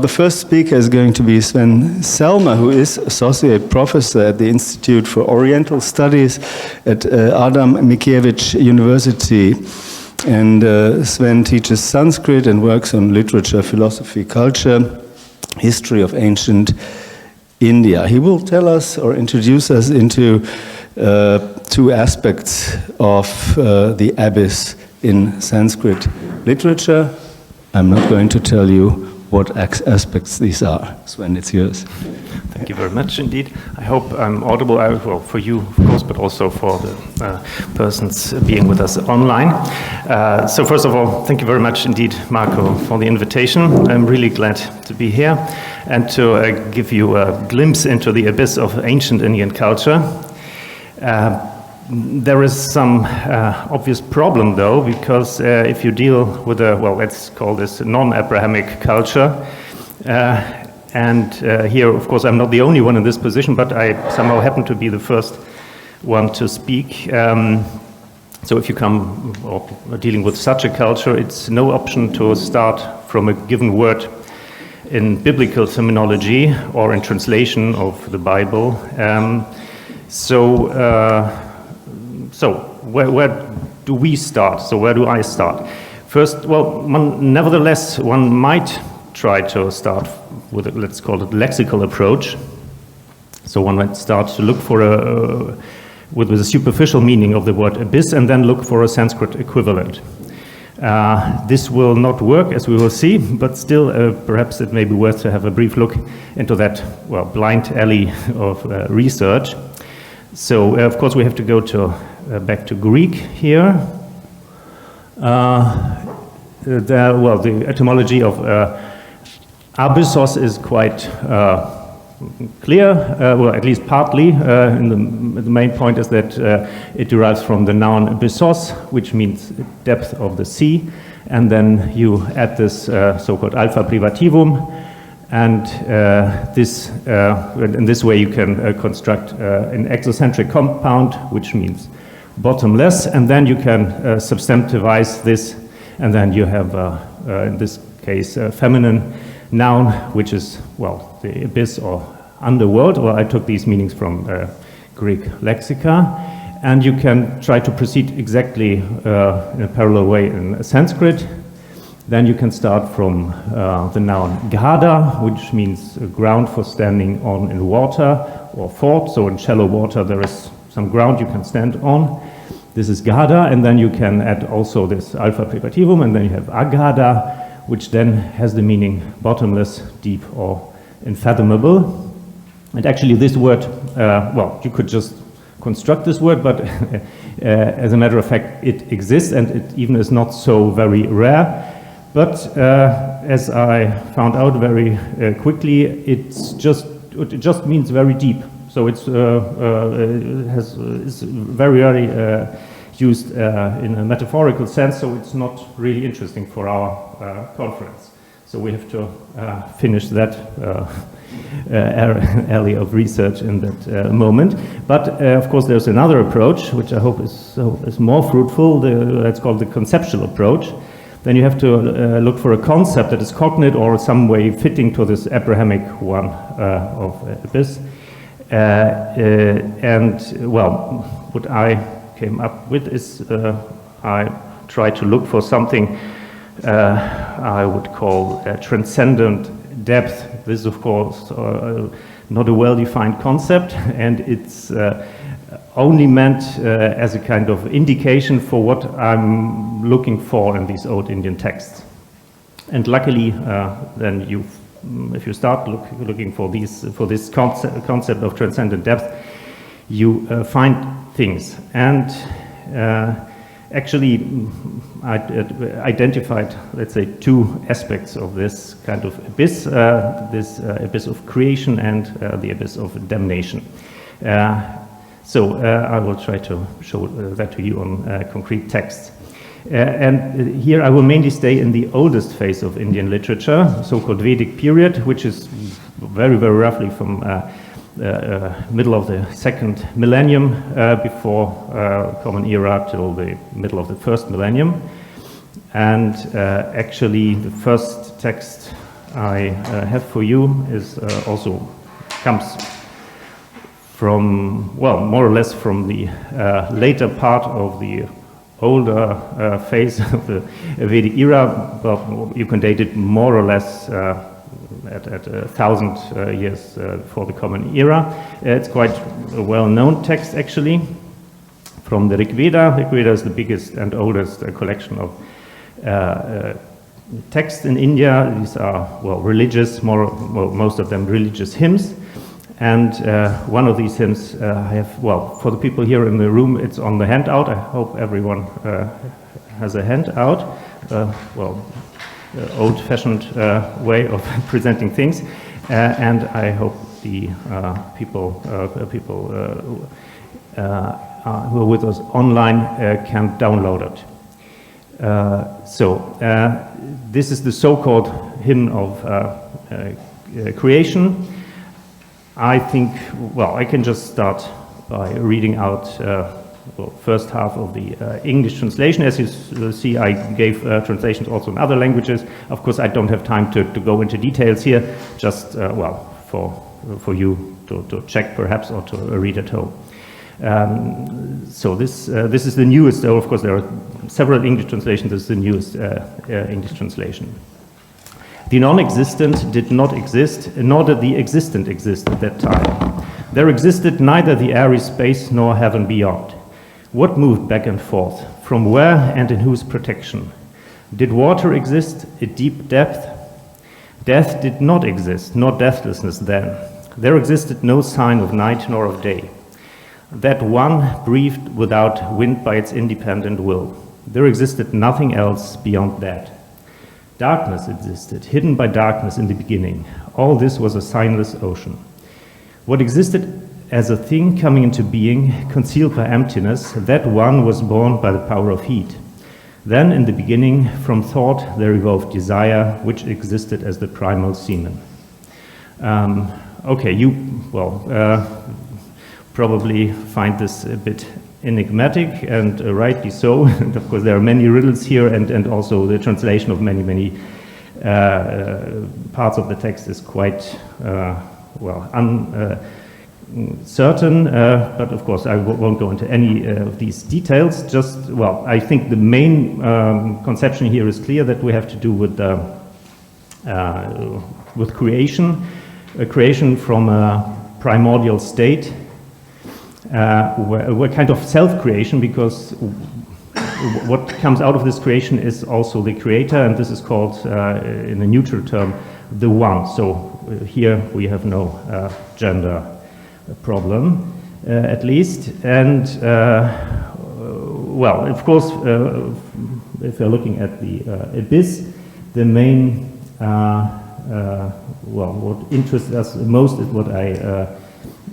the first speaker is going to be Sven Sellmer, who is Associate Professor at the Institute for Oriental Studies at Adam Mickiewicz University. And Sven teaches Sanskrit and works on literature, philosophy, culture, history of ancient India. He will tell us or introduce us into two aspects of the abyss in Sanskrit literature. I'm not going to tell you what aspects these are. Sven, it's yours. Thank you very much indeed. I hope I'm audible, well, for you, of course, but also for the persons being with us online. So first of all, thank you very much indeed, Marco, for the invitation. I'm really glad to be here and to give you a glimpse into the abyss of ancient Indian culture. There is some obvious problem, though, because if you deal with a, well, let's call this non-Abrahamic culture, and here, of course, I'm not the only one in this position, but I somehow happen to be the first one to speak. So if you come or are dealing with such a culture, it's no option to start from a given word in biblical terminology or in translation of the Bible. So where do we start? So where do I start? First, well, nevertheless, one might try to start with, let's call it, lexical approach. So one might start to look for with a superficial meaning of the word abyss and then look for a Sanskrit equivalent. This will not work, as we will see, but still perhaps it may be worth to have a brief look into that, well, blind alley of research. So, of course, we have to go to back to Greek here. The etymology of abyssos is quite clear, well, at least partly. The main point is that it derives from the noun abyssos, which means depth of the sea, and then you add this so-called alpha privativum, and in this way you can construct an exocentric compound, which means bottomless, and then you can substantivize this, and then you have, in this case, a feminine noun, which is, well, the abyss or underworld, or I took these meanings from Greek lexica, and you can try to proceed exactly in a parallel way in Sanskrit. Then you can start from the noun ghada, which means ground for standing on in water, or fort. So in shallow water there is some ground you can stand on. This is ghada, and then you can add also this alpha privativum, and then you have aghada, which then has the meaning bottomless, deep, or unfathomable. And actually this word, well, you could just construct this word, but as a matter of fact it exists, and it even is not so very rare. But as I found out very quickly, it just means very deep. So it's very rarely used in a metaphorical sense. So it's not really interesting for our conference. So we have to finish that area of research in that moment. But of course, there's another approach which I hope is more fruitful. That's called the conceptual approach. Then you have to look for a concept that is cognate or some way fitting to this Abrahamic one of abyss. And well, what I came up with is I tried to look for something I would call transcendent depth. This is, of course, not a well-defined concept, and it's only meant as a kind of indication for what I'm looking for in these old Indian texts. And luckily, then if you start looking for this concept of transcendent depth, you find things. And actually, I identified, let's say, two aspects of this kind of abyss, this abyss of creation and the abyss of damnation. So I will try to show that to you on concrete texts. And here I will mainly stay in the oldest phase of Indian literature, so-called Vedic period, which is very, very roughly from middle of the second millennium before Common Era till the middle of the first millennium. And actually the first text I have for you is also comes from, well, more or less from the later part of the older phase of the Vedic era. Well, you can date it more or less at 1,000 years for the Common Era. It's quite a well-known text, actually, from the Rig Veda. Rig Veda is the biggest and oldest collection of texts in India. These are, well, religious, most of them religious hymns. And one of these hymns I have, well, for the people here in the room, it's on the handout. I hope everyone has a handout. Well, old-fashioned way of presenting things. And I hope the people who are with us online can download it. This is the so-called hymn of creation. I think, well, I can just start by reading out the first half of the English translation. As you see, I gave translations also in other languages. Of course, I don't have time to go into details here, just, well, for you to check perhaps or to read at home. So this is the newest, though of course there are several English translations, this is the newest English translation. The non-existent did not exist, nor did the existent exist at that time. There existed neither the airy space nor heaven beyond. What moved back and forth? From where and in whose protection? Did water exist, a deep depth? Death did not exist, nor deathlessness then. There existed no sign of night nor of day. That one breathed without wind by its independent will. There existed nothing else beyond that. Darkness existed, hidden by darkness in the beginning. All this was a signless ocean. What existed as a thing coming into being, concealed by emptiness, that one was born by the power of heat. Then, in the beginning, from thought there evolved desire, which existed as the primal semen. Okay, you, well, probably find this a bit enigmatic, and rightly so. And of course, there are many riddles here, and also the translation of many parts of the text is quite, well, uncertain, but of course, I won't go into any of these details. Just, well, I think the main conception here is clear, that we have to do with creation, a creation from a primordial state, we're kind of self-creation, because what comes out of this creation is also the creator, and this is called, in a neutral term, the one. So here we have no gender problem, at least. And, well, of course, if you're looking at the abyss, the main, well, what interests us most is what I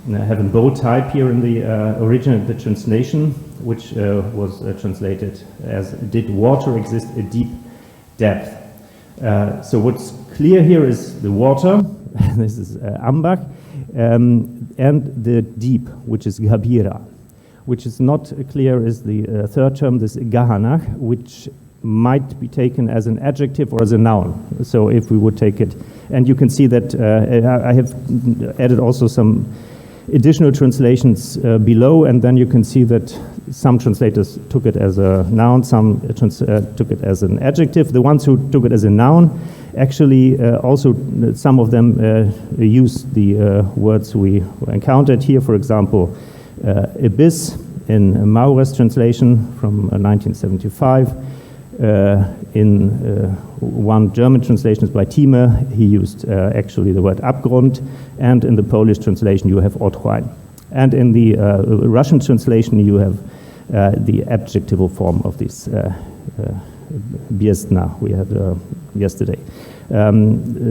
have in bold type here in the original, the translation, which was translated as, did water exist a deep depth? So what's clear here is the water, this is ambak, and the deep, which is gabira. Which is not clear is the third term, this gahanach, which might be taken as an adjective or as a noun. So if we would take it, and you can see that I have added also some additional translations below, and then you can see that some translators took it as a noun, some took it as an adjective. The ones who took it as a noun, actually also some of them used the words we encountered here, for example, abyss in Maure's translation from 1975. In one German translation by Thieme, he used actually the word Abgrund, and in the Polish translation you have Otchłań. And in the Russian translation you have the adjectival form of this biestna we had yesterday.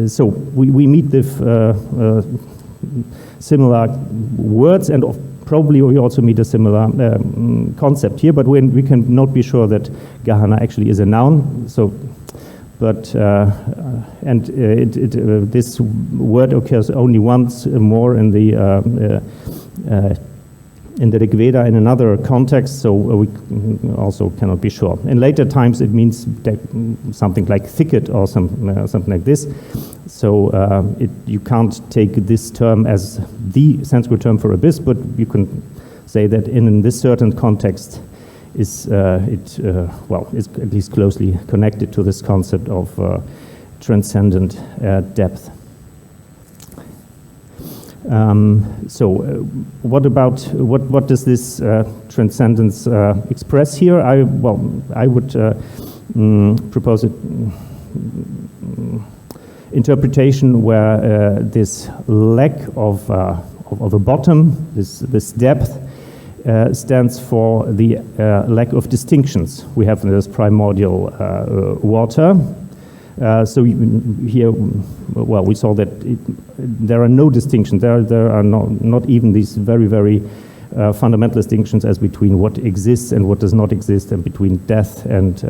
So we meet with similar words, and probably we also meet a similar concept here, but we cannot be sure that Gahana actually is a noun. So, but this word occurs only once more in the in the Rig Veda in another context, so we also cannot be sure. In later times, it means something like thicket or something like this. So you can't take this term as the Sanskrit term for abyss, but you can say that in this certain context, is at least closely connected to this concept of transcendent depth. What does this transcendence express here? I would propose an interpretation where this lack of a bottom, this depth, stands for the lack of distinctions we have in this primordial water. So here, we saw that there are no distinctions. There are not even these very, very fundamental distinctions as between what exists and what does not exist, and between death and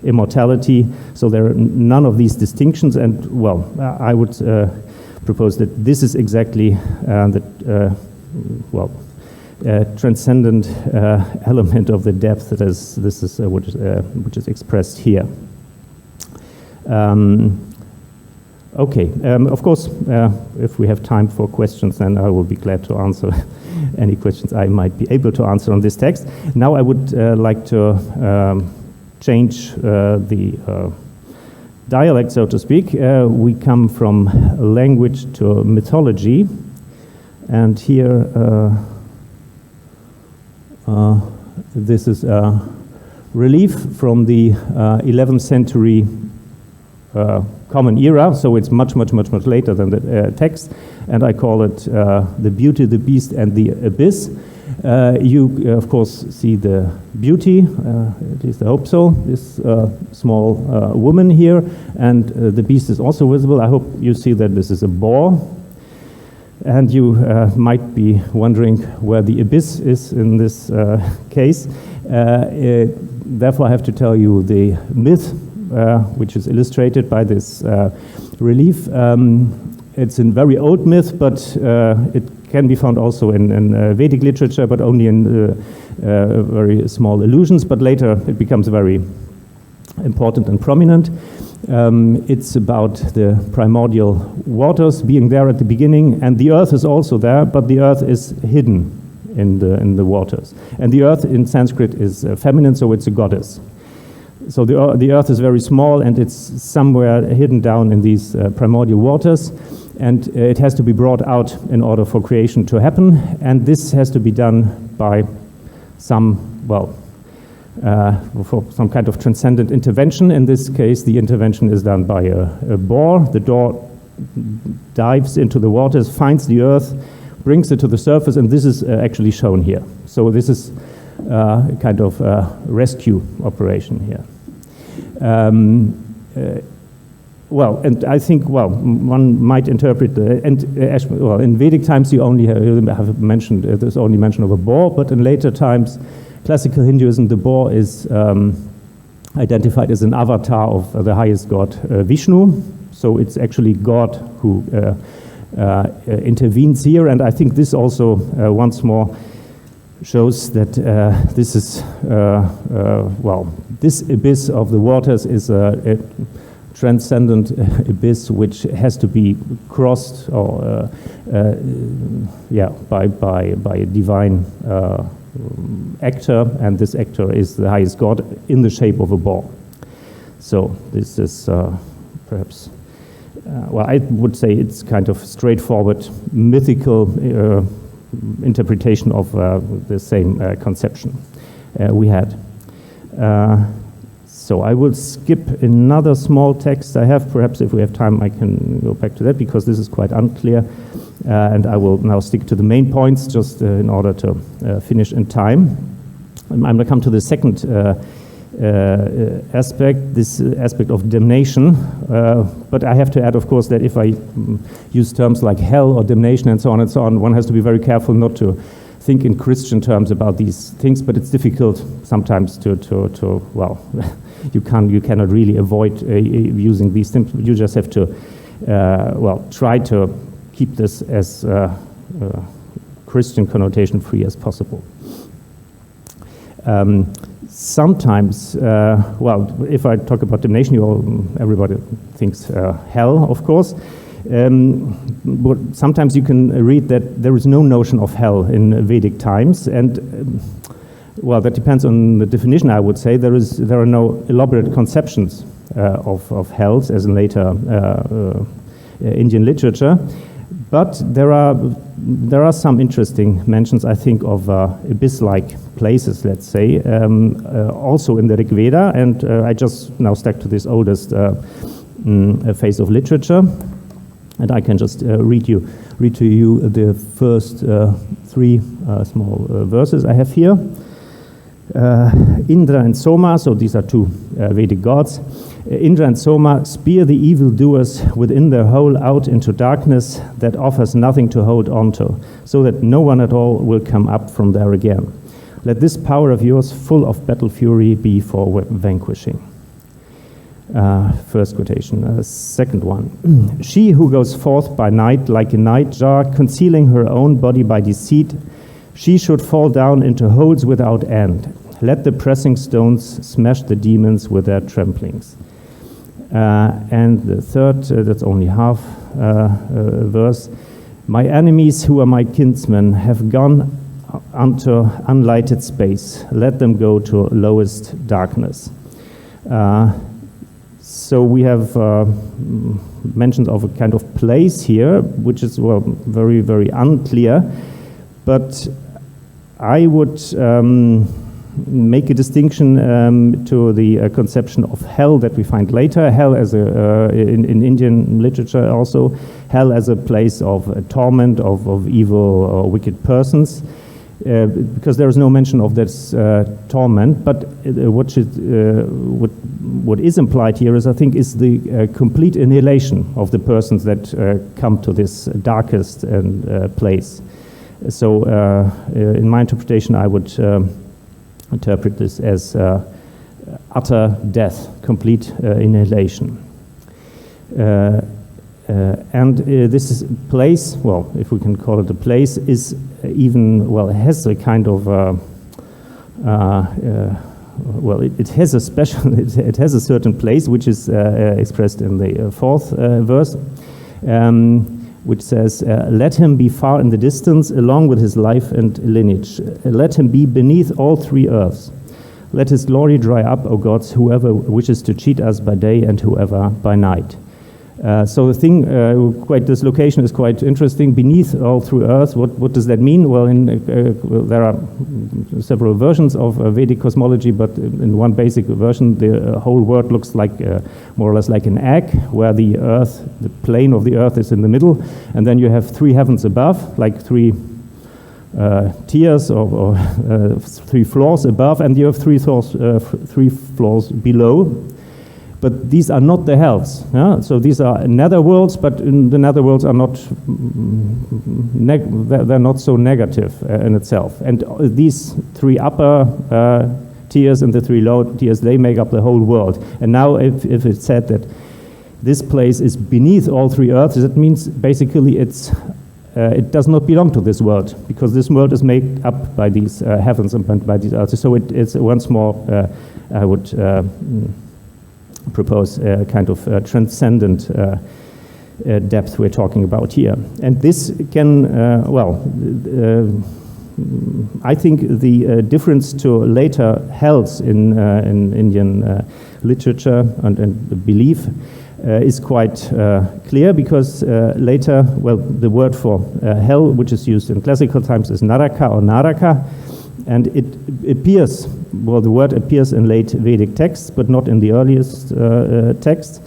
immortality. So there are none of these distinctions, and I would propose that this is exactly transcendent element of the depth that is which is expressed here. Of course, if we have time for questions, then I will be glad to answer any questions I might be able to answer on this text. Now I would like to change the dialect, so to speak. We come from language to mythology, and here this is a relief from the 11th century Common Era, so it's much later than the text, and I call it The Beauty, the Beast, and the Abyss. You, of course, see the beauty, at least I hope so, this small woman here, and the beast is also visible. I hope you see that this is a boar. And you might be wondering where the abyss is in this case. Therefore, I have to tell you the myth, which is illustrated by this relief. It's a very old myth, but it can be found also in Vedic literature, but only in very small allusions. But later, it becomes very important and prominent. It's about the primordial waters being there at the beginning, and the earth is also there, but the earth is hidden in the waters. And the earth in Sanskrit is feminine, so it's a goddess. So the earth is very small, and it's somewhere hidden down in these primordial waters, and it has to be brought out in order for creation to happen, and this has to be done by some, for some kind of transcendent intervention. In this case, the intervention is done by a boar. The boar dives into the waters, finds the earth, brings it to the surface, and this is actually shown here. So this is a kind of rescue operation here. And I think, one might interpret, in Vedic times you only have mentioned, there's only mention of a boar, but in later times, classical Hinduism, the boar is identified as an avatar of the highest god, Vishnu. So it's actually God who intervenes here, and I think this also, once more, shows that this is, this abyss of the waters is a transcendent abyss which has to be crossed, or by a divine actor, and this actor is the highest god in the shape of a boar. So this is perhaps, I would say it's kind of straightforward mythical interpretation of the same conception we had. So I will skip another small text I have. Perhaps if we have time I can go back to that, because this is quite unclear, and I will now stick to the main points just in order to finish in time. I'm going to come to the second aspect, this aspect of damnation, but I have to add, of course, that if I use terms like hell or damnation and so on, one has to be very careful not to think in Christian terms about these things, but it's difficult sometimes to you cannot really avoid using these things. You just have to try to keep this as Christian connotation free as possible. Sometimes, if I talk about damnation, everybody thinks hell, of course. But sometimes you can read that there is no notion of hell in Vedic times, and that depends on the definition. I would say there are no elaborate conceptions of hells as in later Indian literature, but there are some interesting mentions, I think, of abyss-like places, let's say, also in the Rig Veda, and I just now stuck to this oldest phase of literature, and I can just read to you the first three small verses I have here. Indra and Soma, so these are two Vedic gods. Indra and Soma spear the evildoers within their hole out into darkness that offers nothing to hold on to, so that no one at all will come up from there again. Let this power of yours, full of battle fury, be for vanquishing. First quotation. Second one. She who goes forth by night like a nightjar, concealing her own body by deceit, she should fall down into holes without end. Let the pressing stones smash the demons with their tramplings. And the third, that's only half verse. My enemies who are my kinsmen have gone unto unlighted space. Let them go to lowest darkness. So we have mentions of a kind of place here, which is very, very unclear. But I would make a distinction to the conception of hell that we find later. Hell as in Indian literature also, hell as a place of torment, of evil or wicked persons. Because there is no mention of this torment, but what is implied here is, I think, is the complete annihilation of the persons that come to this darkest place. So, in my interpretation, I would interpret this as utter death, complete annihilation. And this place, if we can call it a place, is even, has a kind of, it has a special, it has a certain place which is expressed in the fourth verse, which says, let him be far in the distance along with his life and lineage. Let him be beneath all three earths. Let his glory dry up, O gods, whoever wishes to cheat us by day and whoever by night. So the thing, this location is quite interesting. Beneath all through earth, what does that mean? Well, there are several versions of Vedic cosmology, but in one basic version, the whole world looks like more or less like an egg, where the earth, the plane of the earth is in the middle, and then you have three heavens above, like three tiers or three floors above, and you have three floors below. But these are not the hells. Yeah? So these are netherworlds, but in the netherworlds are not they're not so negative in itself. And these three upper tiers and the three lower tiers, they make up the whole world. And now, if it's said that this place is beneath all three earths, that means basically it does not belong to this world, because this world is made up by these heavens and by these earths. So it's once more, I would propose a kind of transcendent depth we're talking about here. And this can, I think the difference to later hells in Indian literature and belief is quite clear, because later, the word for hell, which is used in classical times, is naraka or naraka, and it appears, the word appears in late Vedic texts, but not in the earliest texts.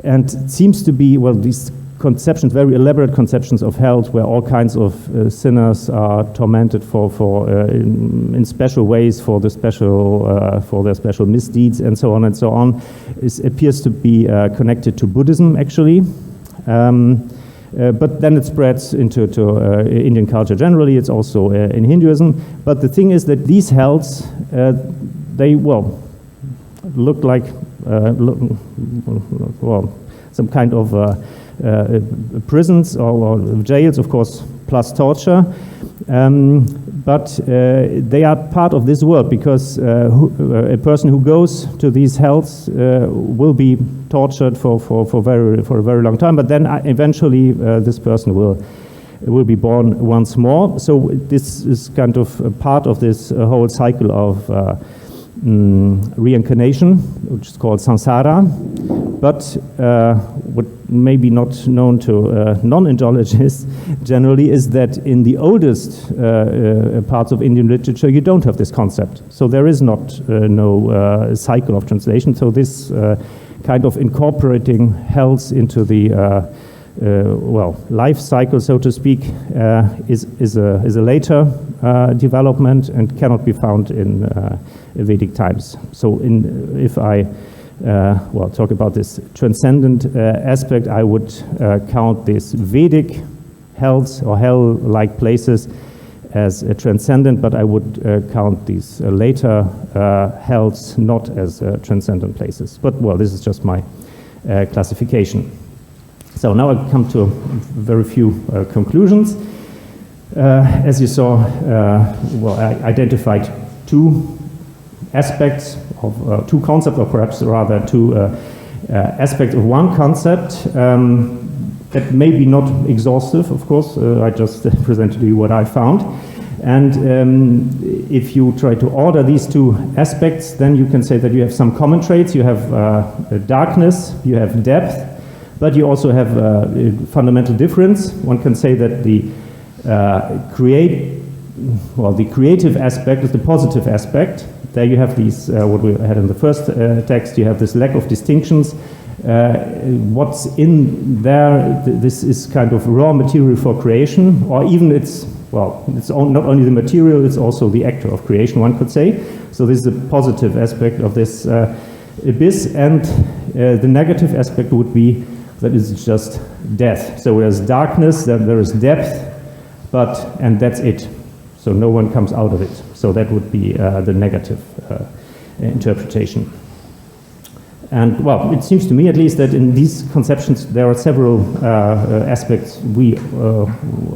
And it seems to be, these conceptions, very elaborate conceptions of hell, where all kinds of sinners are tormented in special ways for their special misdeeds, and so on and so on. It appears to be connected to Buddhism, actually. But then it spreads into Indian culture generally. It's also in Hinduism. But the thing is that these hells, they look like some kind of prisons or jails. Of course, plus torture. But they are part of this world, because a person who goes to these hells will be tortured for a very long time, but then eventually this person will be born once more. So this is kind of a part of this whole cycle of reincarnation, which is called samsara. But what may be not known to non-Indologists generally is that in the oldest parts of Indian literature, you don't have this concept. So there is no cycle of translation. So this kind of incorporating hells into the life cycle, so to speak, is a later development and cannot be found in Vedic times. So if I talk about this transcendent aspect, I would count these Vedic hells or hell-like places as transcendent, but I would count these later hells not as transcendent places. But this is just my classification. So now I come to very few conclusions. As you saw, I identified two aspects of two concepts, or perhaps rather two aspects of one concept that may be not exhaustive, of course. I just presented to you what I found. And if you try to order these two aspects, then you can say that you have some common traits. You have darkness, you have depth, but you also have a fundamental difference. One can say that the creative aspect is the positive aspect. There you have these, what we had in the first text, you have this lack of distinctions. What's in there, this is kind of raw material for creation, or even it's not only the material, it's also the actor of creation, one could say. So this is a positive aspect of this abyss, and the negative aspect would be that it's just death. So there's darkness, there is depth, and that's it. So no one comes out of it. So that would be the negative interpretation. And it seems to me at least that in these conceptions there are several aspects we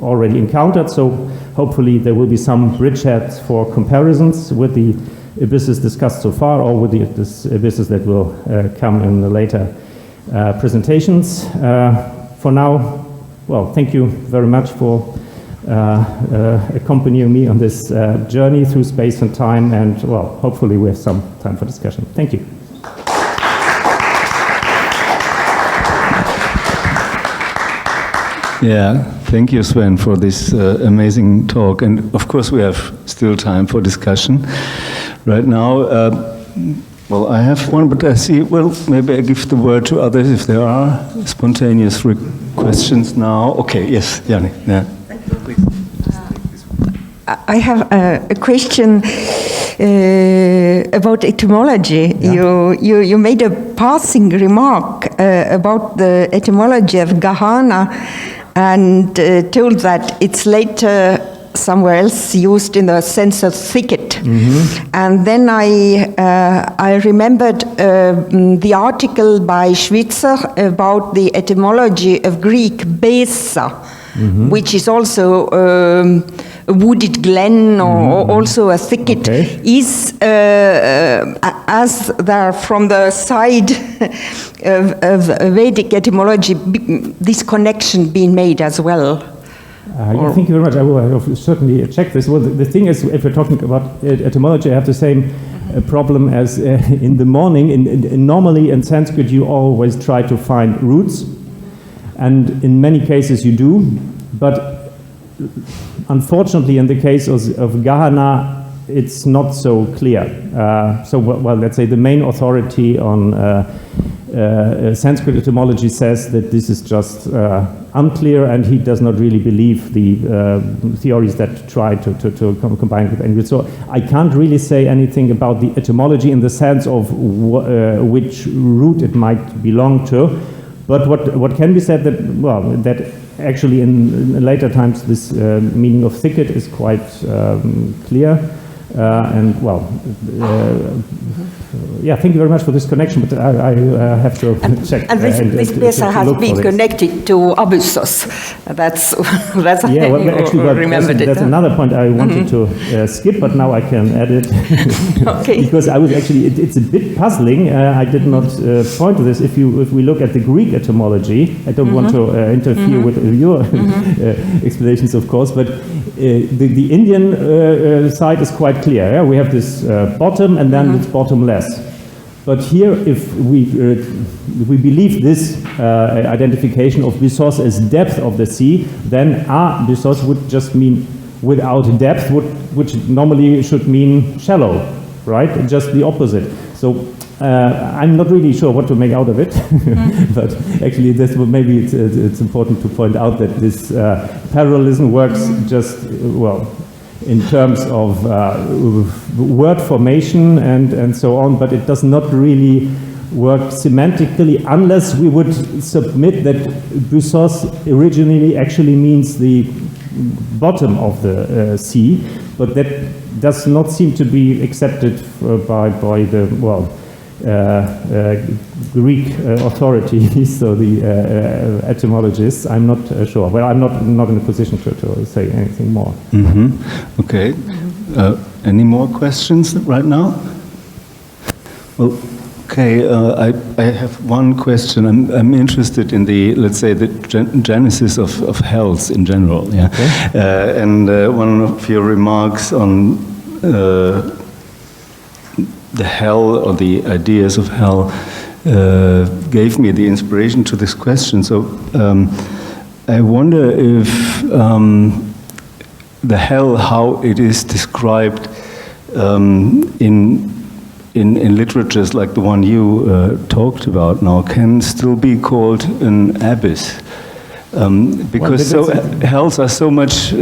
already encountered. So hopefully there will be some bridgeheads for comparisons with the abysses discussed so far, or with the abysses that will come in the later presentations. For now, thank you very much for accompanying me on this journey through space and time, and hopefully we have some time for discussion. Thank you. Yeah, thank you, Sven, for this amazing talk. And of course, we have still time for discussion. Right now, I have one, but I see, maybe I give the word to others if there are spontaneous questions now. Okay, yes, Yanni. Yeah. Please. I have a question about etymology. Yeah. You made a passing remark about the etymology of Gahana, and told that it's later somewhere else used in the sense of thicket. Mm-hmm. And then I remembered the article by Schwitzer about the etymology of Greek besa, mm-hmm. which is also a wooded glen, or mm-hmm. also a thicket. Okay. Is as there from the side of Vedic etymology, this connection being made as well? Thank you very much. I will certainly check this. Well, the thing is, if we're talking about etymology, I have the same problem as in the morning. Normally in Sanskrit, you always try to find roots, and in many cases you do, but unfortunately in the case of Gahana, it's not so clear. Let's say the main authority on Sanskrit etymology says that this is just unclear, and he does not really believe the theories that try to combine with English. So I can't really say anything about the etymology in the sense of which root it might belong to. But what can be said that actually in later times this meaning of thicket is quite clear. And well, yeah, thank you very much for this connection, but I have to check. And this Pesa has been connected to Abyssos. That's yeah, well, actually, remembered that's another point I wanted to skip, but now I can add it. Okay. Because I was actually, it's a bit puzzling. I did not point to this. If we look at the Greek etymology, I don't want to interfere with your explanations, of course, but the Indian side is quite clear. Yeah? We have this bottom, and then it's bottomless. But here, if we believe this identification of Byssos as depth of the sea, then Byssos would just mean without depth, which normally should mean shallow, right? Just the opposite. So I'm not really sure what to make out of it, but actually maybe it's important to point out that this parallelism works just, well, in terms of word formation and so on, but it does not really work semantically unless we would submit that Byssos originally actually means the bottom of the sea, but that does not seem to be accepted by the, well, Greek authorities, so the etymologists. I'm not sure. Well, I'm not in a position to say anything more. Okay. Any more questions right now? Well, okay. I have one question. I'm interested in the, let's say, the genesis of health in general. Yeah. Okay. And one of your remarks on the hell, or the ideas of hell, gave me the inspiration to this question. So I wonder if the hell, how it is described in literatures like the one you talked about now, can still be called an abyss. Because hells are so much,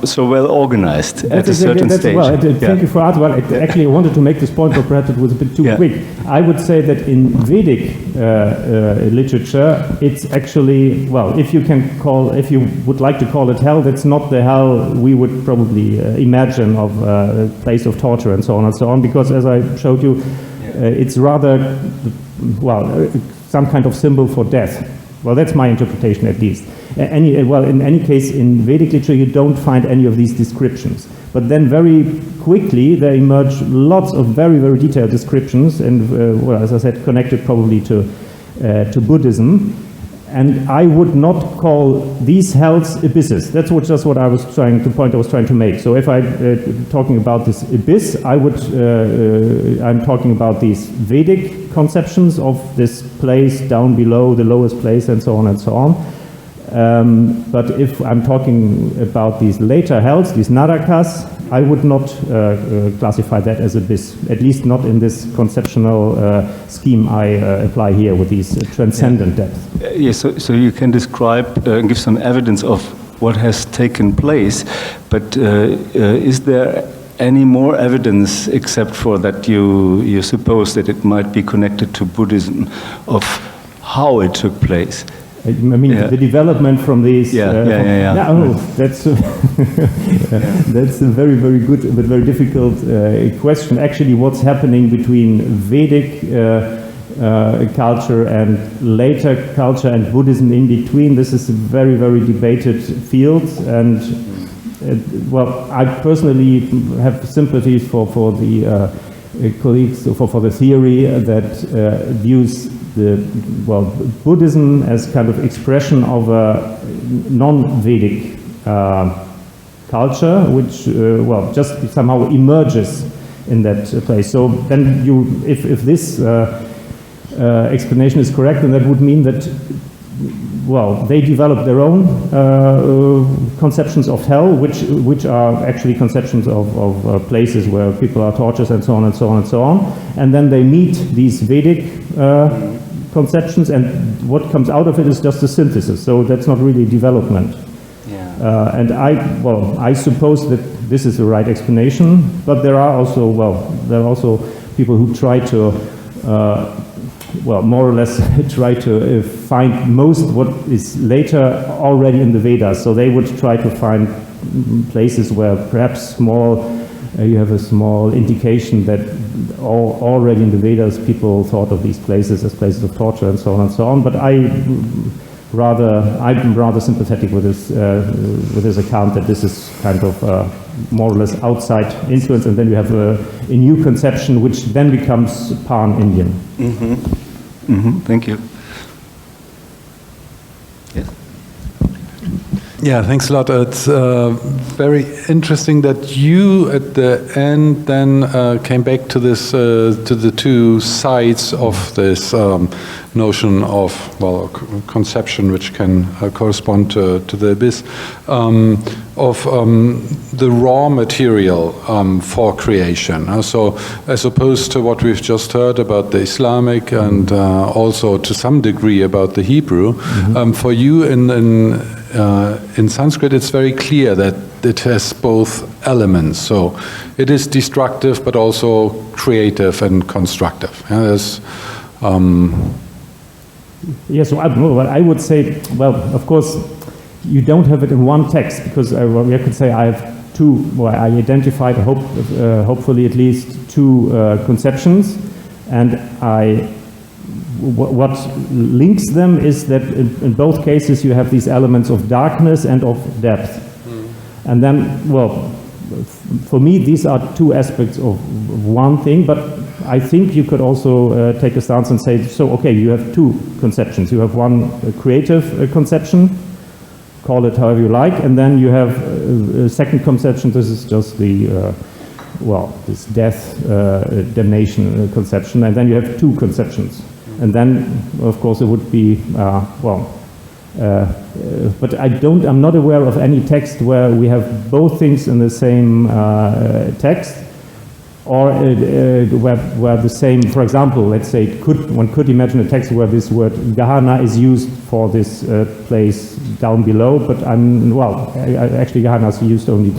so well organized at a certain stage. Well, thank you for that. Well, actually, I wanted to make this point, but perhaps it was a bit too quick. I would say that in Vedic literature, it's actually, well, if you would like to call it hell, that's not the hell we would probably imagine of a place of torture and so on, because as I showed you, it's rather, well, some kind of symbol for death. Well, that's my interpretation, at least. In any case, in Vedic literature, you don't find any of these descriptions. But then very quickly, there emerge lots of very, very detailed descriptions, and, well, as I said, connected probably to Buddhism. And I would not call these hells abysses. That's just what I was trying to make. So if I'm talking about this abyss, I'm talking about these Vedic conceptions of this place down below, the lowest place, and so on and so on. But if I'm talking about these later hells, these narakas, I would not classify that as abyss, at least not in this conceptual scheme I apply here with these transcendent depths. Yes, so you can describe and give some evidence of what has taken place, but is there any more evidence except for that you suppose that it might be connected to Buddhism of how it took place? I mean, the development from these... that's a very, very good but very difficult question. Actually, what's happening between Vedic culture and later culture and Buddhism in between, this is a very, very debated field. And, well, I personally have sympathies for the colleagues, for the theory that views Buddhism as kind of expression of a non-Vedic culture, which just somehow emerges in that place. So then, if this explanation is correct, then that would mean that they develop their own conceptions of hell, which are actually conceptions of places where people are tortured and so on and so on and so on, and then they meet these Vedic conceptions, and what comes out of it is just a synthesis. So that's not really development. And I suppose that this is the right explanation, but there are also people who try to more or less try to find most what is later already in the Vedas. So they would try to find places where perhaps small you have a small indication that already in the Vedas people thought of these places as places of torture and so on and so on. But I'm rather sympathetic with this account that this is kind of more or less outside influence, and then you have a new conception which then becomes pan-Indian. Mm-hmm. Mm-hmm. Thank you. Yes. Yeah, thanks a lot. It's very interesting that you, at the end, then came back to this, to the two sides of this notion of, well, conception, which can correspond to the abyss, of the raw material for creation. So, as opposed to what we've just heard about the Islamic and also to some degree about the Hebrew, for you in Sanskrit, it's very clear that it has both elements. So it is destructive, but also creative and constructive. Yeah, so I would say, well, of course, you don't have it in one text, because I could say I have two, well, I identified, hopefully at least two conceptions, and what links them is that in both cases you have these elements of darkness and of depth. And then, well, for me these are two aspects of one thing, but I think you could also take a stance and say, so okay, you have two conceptions. You have one creative conception, call it however you like, and then you have a second conception. This is just the this death, damnation conception, and then you have two conceptions. And then, of course, it would be, but I'm not aware of any text where we have both things in the same text, or where the same, for example, let's say, one could imagine a text where this word Gahana is used for this place down below, but actually Gahana is used only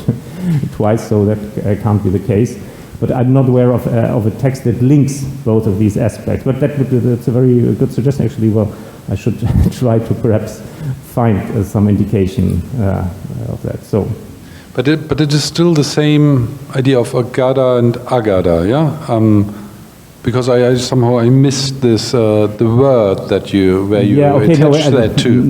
twice, so that can't be the case. But I'm not aware of a text that links both of these aspects. But that's a very good suggestion, actually. Well, I should try to perhaps find some indication of that. So, but it is still the same idea of agada and agada, yeah. Because I somehow missed this the word that you attached that to.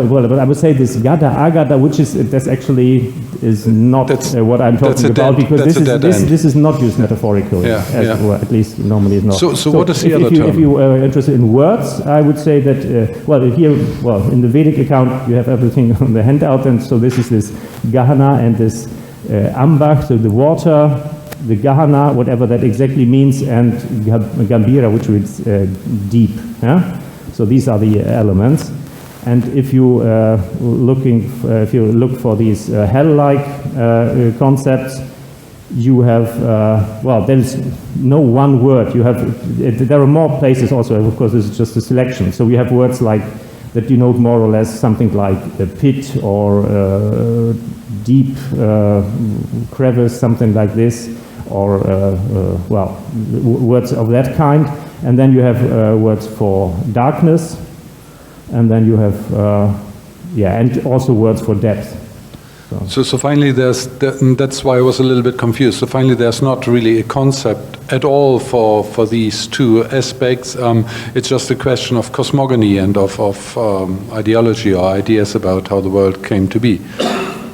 Well, but I would say this gada agada, which is actually is not what I'm talking about, because this is not used metaphorically, or at least normally is not. So what is the other term? If you are interested in words, I would say that in the Vedic account you have everything on the handout, and so this is this gahana and this ambach, so the water, the Gahana, whatever that exactly means, and Gambira, which means deep. Yeah? So these are the elements. And if you if you look for these hell-like concepts, you have there is no one word. You have there are more places also. Of course, this is just a selection. So we have words like that denote more or less something like a pit or deep crevice, something like this, or words of that kind. And then you have words for darkness, and then you have and also words for depth. So finally, that's why I was a little bit confused. So finally, there's not really a concept at all for these two aspects. It's just a question of cosmogony and of ideology or ideas about how the world came to be.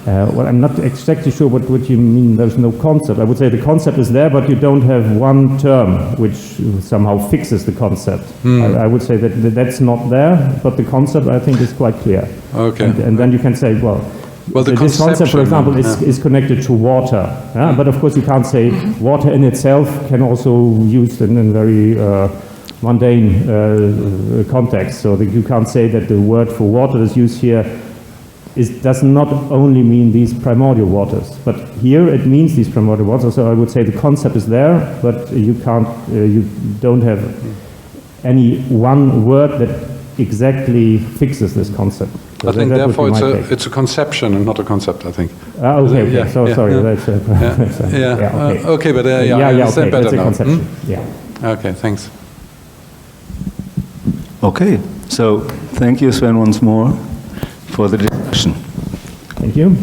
I'm not exactly sure what you mean. There's no concept. I would say the concept is there, but you don't have one term which somehow fixes the concept. I would say that that's not there, but the concept, I think, is quite clear. Okay. And then you can say, this concept, for example, is connected to water. Yeah? But of course, you can't say water in itself can also be used in very mundane context. So that you can't say that the word for water is used here does not only mean these primordial waters, but here it means these primordial waters. So I would say the concept is there, but you don't have any one word that exactly fixes this concept. So I think therefore it's a conception and not a concept, I think. Okay. Sorry. Okay, but I understand better now. Conception. Okay, thanks. Okay, so thank you, Sven, once more for the discussion. Thank you.